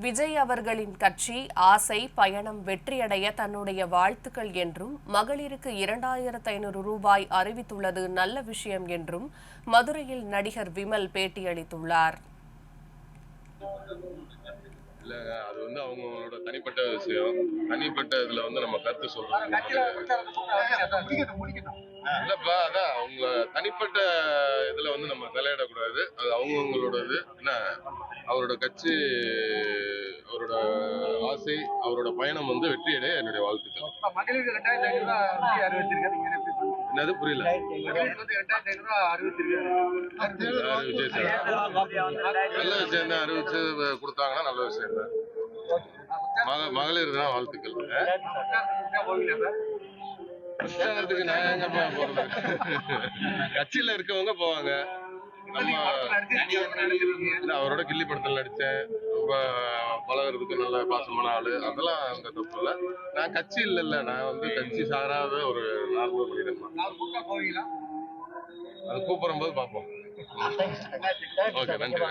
விஜய் அவர்களின் கட்சி ஆசை பயணம் வெற்றியடைய தன்னுடைய வாழ்த்துக்கள் என்றும் மகளிருக்கு 2500 ரூபாய் அறிவித்துள்ளது நல்ல விஷயம் என்றும் மதுரையில் நடிகர் விமல் பேட்டியளித்துள்ளார். இல்லங்க, அது அவங்களோட தனிப்பட்ட விஷயம். தனிப்பட்ட இதுல நம்ம கருத்து சொல்றோம். இல்லப்பா, அதான் அவங்க தனிப்பட்ட இதுல நம்ம தலையிடக்கூடாது. அது அவங்கவுங்களோடது. என்ன, அவரோட கட்சி, அவரோட ஆசை, அவரோட பயணம் வெற்றியடைய என்னுடைய வாழ்த்துக்கள். என்னது புரியல? விஜய் சார் நல்ல விஷயம் தான் அறிவிச்சு கொடுத்தாங்கன்னா நல்ல விஷயம் தான். மகளிர் தான் வாழ்த்துக்கள். பிரச்சாரத்துக்கு நான் எங்க போறது? கட்சியில இருக்கவங்க போவாங்க. அவரோட கில்லி படத்துல நடிச்சேன். ரொம்ப பழகிறதுக்கு நல்ல பாசமான ஆளு. அதெல்லாம் அந்த தப்பு இல்லை. நான் கட்சி இல்ல, நான் கட்சி சாராத ஒரு நார்மல் மனிதன். அது கூப்பிடும் போது பார்ப்போம். ஓகே, நன்றி.